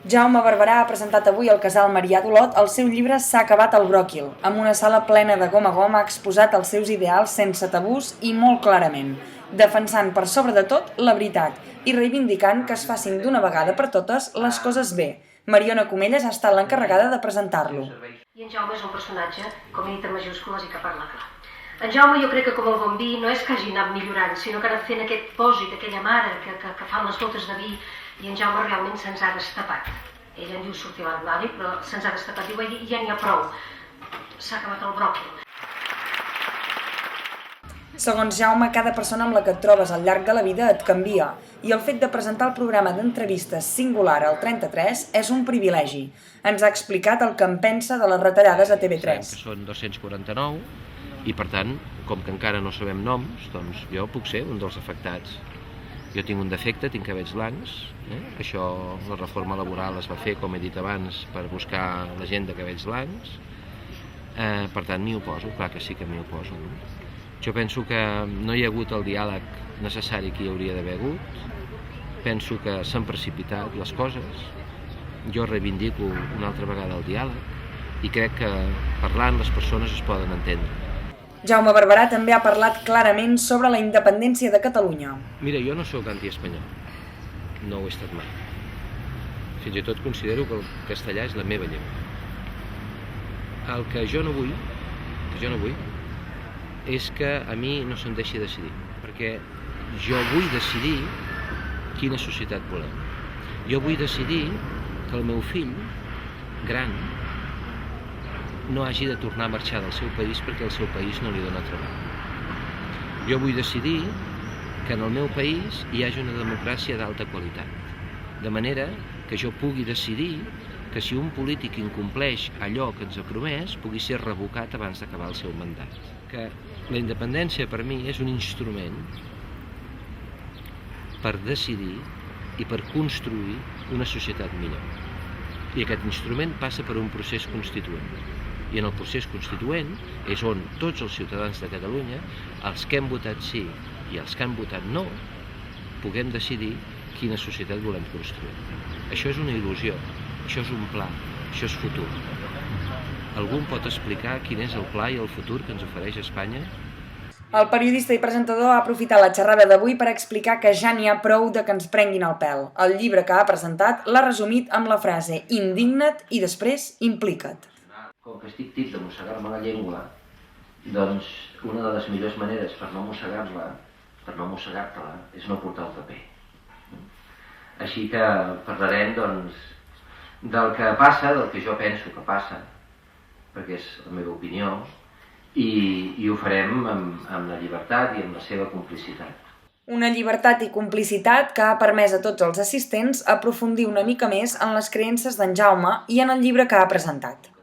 Jaume Barberà ha presentat avui al Casal Marià d'Olot el seu llibre S'ha acabat el bròquil. Amb una sala plena de gom a gom ha exposat els seus ideals sense tabús i molt clarament, defensant per sobre de tot la veritat i reivindicant que es facin d'una vegada per totes les coses bé. Mariona Comelles ha estat l'encarregada de presentar-lo. I en Jaume és un personatge, com he dit en majúscules i que parla clar. En Jaume jo crec que com el bon vi no és que hagi anat millorant, sinó que ha anat fent aquest pòsit, aquella mare que fan les botes de vi, i en Jaume realment se'ns ha destapat. Ell en diu sortir a l'armari, però se'ns ha destapat. Diu, ja n'hi ha prou. S'ha acabat el bròquil. Segons Jaume, cada persona amb la que et trobes al llarg de la vida et canvia, i el fet de presentar el programa d'entrevistes singular al 33 és un privilegi. Ens ha explicat el que en pensa de les retallades a TV3. Són 249 i, per tant, com que encara no sabem noms, doncs jo puc ser un dels afectats. Jo tinc un defecte, tinc cabells blancs, Això, la reforma laboral es va fer, com he dit abans, per buscar la gent de cabells blancs. Per tant, m'hi oposo, clar que sí que m'hi oposo. Jo penso que no hi ha hagut el diàleg necessari que hi hauria d'haver hagut. Penso que s'han precipitat les coses. Jo reivindico una altra vegada el diàleg i crec que parlant les persones es poden entendre. Jaume Barberà també ha parlat clarament sobre la independència de Catalunya. Mira, jo no sóc antiespanyol, no ho he estat mai. Fins i tot considero que el castellà és la meva llengua. El que jo no vull, és que a mi no se'm deixi decidir, perquè jo vull decidir quina societat volem. Jo vull decidir que el meu fill, gran, no hagi de tornar a marxar del seu país perquè el seu país no li dona treball. Jo vull decidir que en el meu país hi hagi una democràcia d'alta qualitat, de manera que jo pugui decidir que si un polític incompleix allò que ens ha promès, pugui ser revocat abans d'acabar el seu mandat. Que la independència per mi és un instrument per decidir i per construir una societat millor. I aquest instrument passa per un procés constituent. I en el procés constituent és on tots els ciutadans de Catalunya, els que hem votat sí i els que han votat no, puguem decidir quina societat volem construir. Això és una il·lusió, això és un pla, això és futur. Algú em pot explicar quin és el pla i el futur que ens ofereix Espanya? El periodista i presentador ha aprofitat la xerrada d'avui per explicar que ja n'hi ha prou de que ens prenguin el pèl. El llibre que ha presentat l'ha resumit amb la frase «indigna't» i després «implica't». Com que estic tip de mossegar-me la llengua, doncs una de les millors maneres per no mossegar-te-la, és no portar el paper. Així que parlarem, doncs, del que passa, del que jo penso que passa, perquè és la meva opinió, i ho farem amb la llibertat i amb la seva complicitat. Una llibertat i complicitat que ha permès a tots els assistents aprofundir una mica més en les creences d'en Jaume i en el llibre que ha presentat.